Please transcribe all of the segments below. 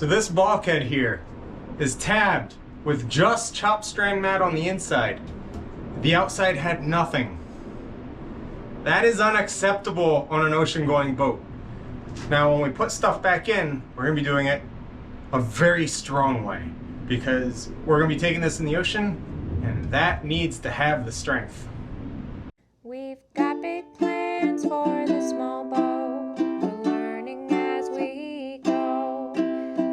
So this bulkhead here is tabbed with just chopped strand mat on the inside. The outside had nothing. That is unacceptable on an ocean-going boat. Now, when we put stuff back in, we're gonna be doing it a very strong way because we're gonna be taking this in the ocean, and that needs to have the strength. We've got big plans for the small boat. We're learning as we go.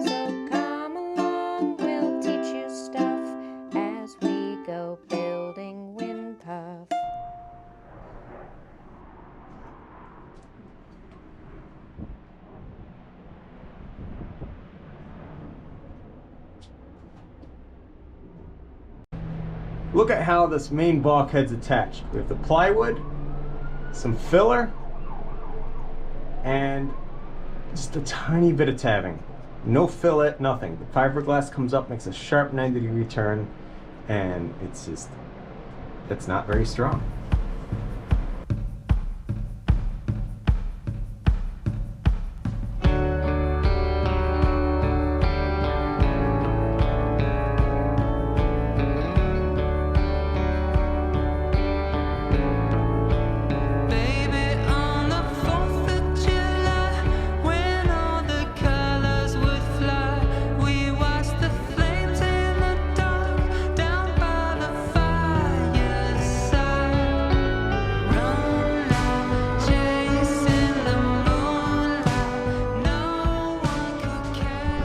So come along, we'll teach you stuff as we go building Windpuff. Look at how this main bulkhead's attached. We have the plywood, some filler, and just a tiny bit of tabbing. No fillet, nothing. The fiberglass comes up, makes a sharp 90-degree turn, and it's not very strong.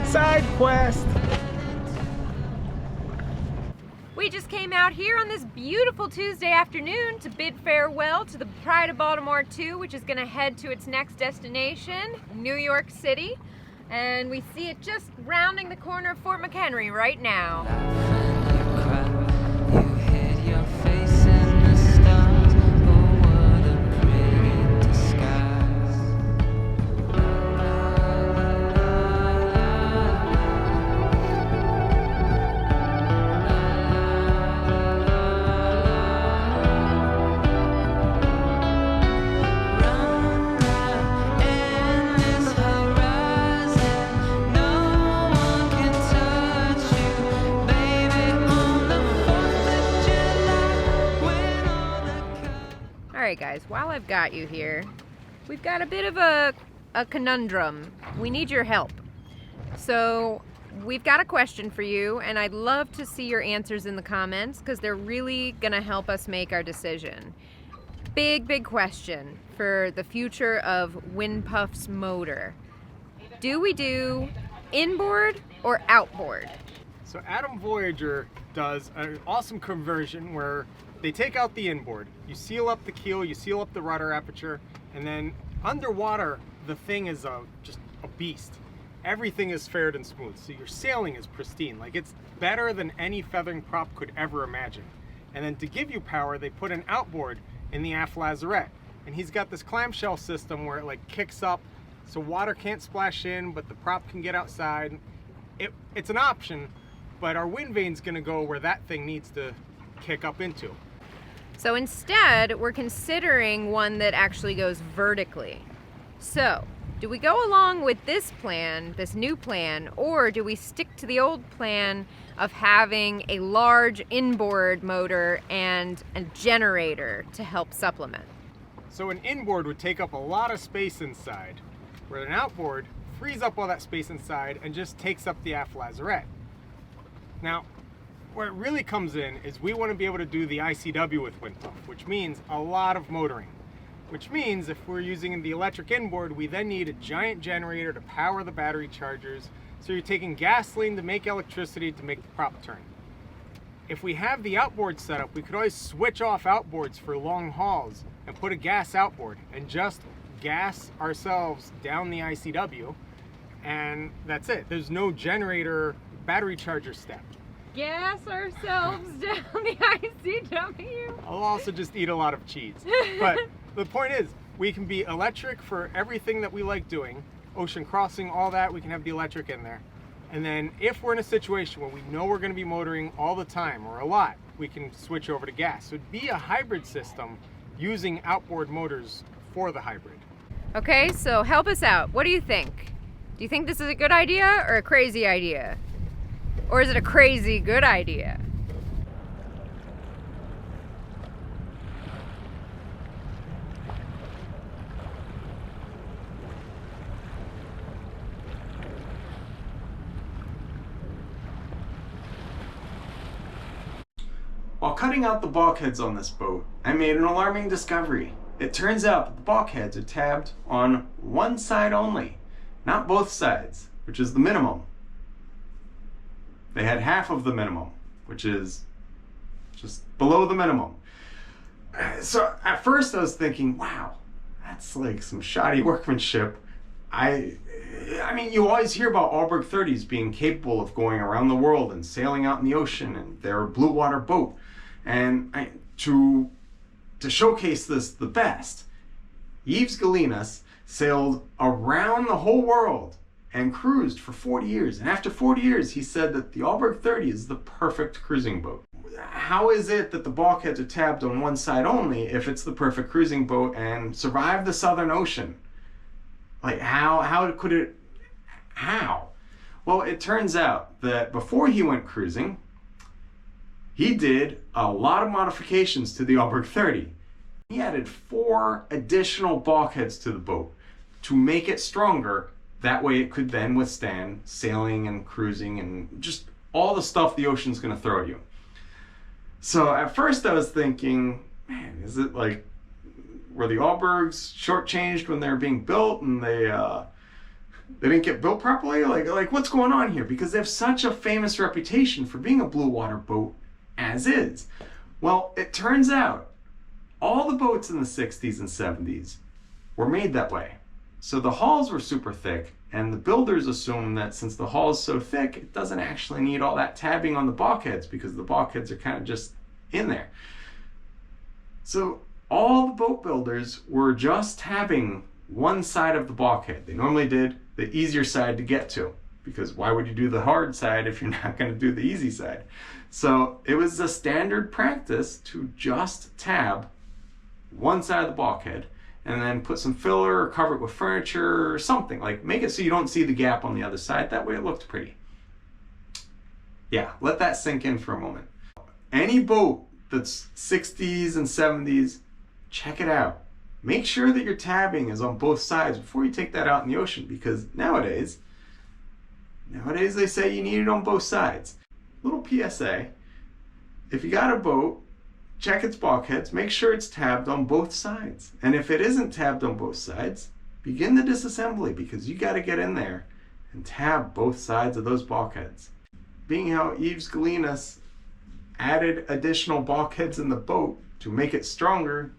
Side quest! We just came out here on this beautiful Tuesday afternoon to bid farewell to the Pride of Baltimore 2, which is going to head to its next destination, New York City. And we see it just rounding the corner of Fort McHenry right now. Alright guys, while I've got you here, we've got a bit of a conundrum. We need your help. So we've got a question for you, and I'd love to see your answers in the comments because they're really gonna help us make our decision. Big question for the future of Windpuff's motor. Do we do inboard or outboard? So Adam Voyager does an awesome conversion where they take out the inboard, you seal up the keel, you seal up the rudder aperture, and then underwater, the thing is just a beast. Everything is fair and smooth, so your sailing is pristine. Like, it's better than any feathering prop could ever imagine. And then to give you power, they put an outboard in the aft lazarette. And he's got this clamshell system where it like kicks up, so water can't splash in, but the prop can get outside. It's an option, but our wind vane's gonna go where that thing needs to kick up into. So instead, we're considering one that actually goes vertically. So, do we go along with this plan, this new plan, or do we stick to the old plan of having a large inboard motor and a generator to help supplement? So an inboard would take up a lot of space inside, where an outboard frees up all that space inside and just takes up the aft lazarette. Now, where it really comes in is we want to be able to do the ICW with Windpuff, which means a lot of motoring. Which means if we're using the electric inboard, we then need a giant generator to power the battery chargers. So you're taking gasoline to make electricity to make the prop turn. If we have the outboard set up, we could always switch off outboards for long hauls and put a gas outboard and just gas ourselves down the ICW, and that's it. There's no generator battery charger step. Gas ourselves down the ICW. I'll also just eat a lot of cheese. But the point is, we can be electric for everything that we like doing. Ocean crossing, all that, we can have the electric in there. And then if we're in a situation where we know we're going to be motoring all the time or a lot, we can switch over to gas. So it'd be a hybrid system using outboard motors for the hybrid. Okay, so help us out. What do you think? Do you think this is a good idea or a crazy idea? Or is it a crazy good idea? While cutting out the bulkheads on this boat, I made an alarming discovery. It turns out that the bulkheads are tabbed on one side only, not both sides, which is the minimum. They had half of the minimum, which is just below the minimum. So at first I was thinking, wow, that's like some shoddy workmanship. I mean, you always hear about Allberg 30s being capable of going around the world and sailing out in the ocean, and they're a blue water boat. And to showcase this the best, Yves Galinas sailed around the whole world and cruised for 40 years. And after 40 years, he said that the Allberg 30 is the perfect cruising boat. How is it that the bulkheads are tabbed on one side only if it's the perfect cruising boat and survived the Southern Ocean? Like, how could it, how? Well, it turns out that before he went cruising, he did a lot of modifications to the Allberg 30. He added 4 additional bulkheads to the boat to make it stronger. That way it could then withstand sailing and cruising and just all the stuff the ocean's gonna throw at you. So at first I was thinking, man, is it like, were the Allbergs shortchanged when they were being built and they didn't get built properly? Like what's going on here? Because they have such a famous reputation for being a blue water boat as is. Well, it turns out all the boats in the 60s and 70s were made that way. So the hulls were super thick, and the builders assumed that since the hull is so thick, it doesn't actually need all that tabbing on the bulkheads because the bulkheads are kind of just in there. So all the boat builders were just tabbing one side of the bulkhead. They normally did the easier side to get to, because why would you do the hard side if you're not going to do the easy side? So it was a standard practice to just tab one side of the bulkhead and then put some filler or cover it with furniture or something. Like, make it so you don't see the gap on the other side. That way it looked pretty. Yeah, let that sink in for a moment. Any boat that's 60s and 70s, check it out. Make sure that your tabbing is on both sides before you take that out in the ocean, because nowadays they say you need it on both sides. Little PSA, if you got a boat, check its bulkheads, make sure it's tabbed on both sides. And if it isn't tabbed on both sides, begin the disassembly, because you got to get in there and tab both sides of those bulkheads. Being how Yves Galinas added additional bulkheads in the boat to make it stronger,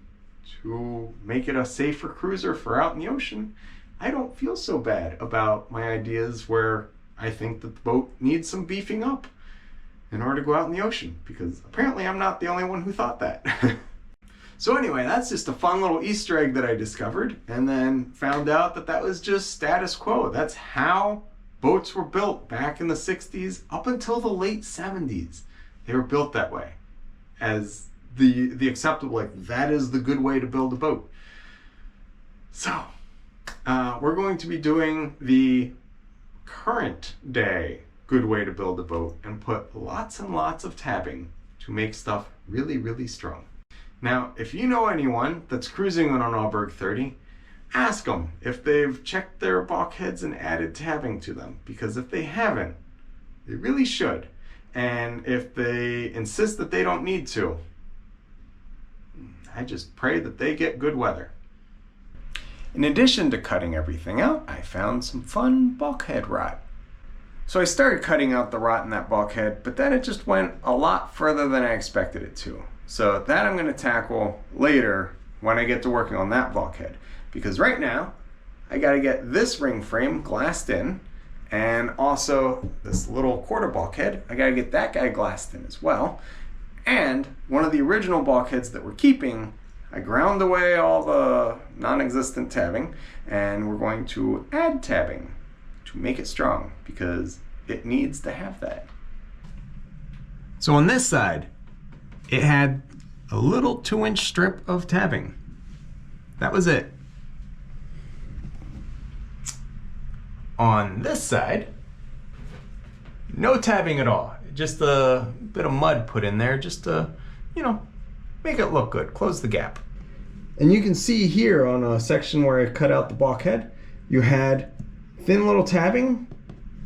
to make it a safer cruiser for out in the ocean, I don't feel so bad about my ideas where I think that the boat needs some beefing up in order to go out in the ocean, because apparently I'm not the only one who thought that. So anyway, that's just a fun little Easter egg that I discovered, and then found out that that was just status quo. That's how boats were built back in the 60s up until the late 70s. They were built that way, as the acceptable, like, that is the good way to build a boat. So we're going to be doing the current day good way to build a boat and put lots and lots of tabbing to make stuff really, really strong. Now, if you know anyone that's cruising on an Allberg 30, ask them if they've checked their bulkheads and added tabbing to them, because if they haven't, they really should. And if they insist that they don't need to, I just pray that they get good weather. In addition to cutting everything out, I found some fun bulkhead rot. So I started cutting out the rot in that bulkhead, but then it just went a lot further than I expected it to. So that I'm going to tackle later when I get to working on that bulkhead. Because right now, I got to get this ring frame glassed in, and also this little quarter bulkhead, I got to get that guy glassed in as well. And one of the original bulkheads that we're keeping, I ground away all the non-existent tabbing, and we're going to add tabbing to make it strong, because it needs to have that. So on this side, it had a little 2-inch strip of tabbing. That was it. On this side, no tabbing at all. Just a bit of mud put in there just to, make it look good. Close the gap. And you can see here on a section where I cut out the bulkhead, you had thin little tabbing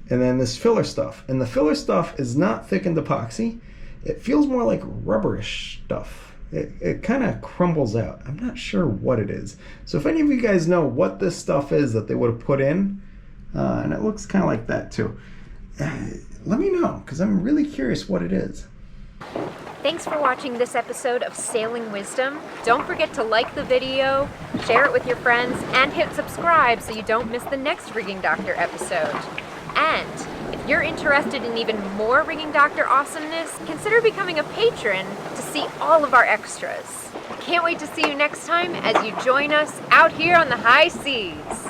and then this filler stuff. And the filler stuff is not thickened epoxy. It feels more like rubberish stuff. It kind of crumbles out. I'm not sure what it is. So if any of you guys know what this stuff is that they would have put in, and it looks kind of like that too, let me know, because I'm really curious what it is. Thanks for watching this episode of Sailing Wisdom. Don't forget to like the video, share it with your friends, and hit subscribe so you don't miss the next Rigging Doctor episode. And if you're interested in even more Rigging Doctor awesomeness, consider becoming a patron to see all of our extras. Can't wait to see you next time as you join us out here on the high seas.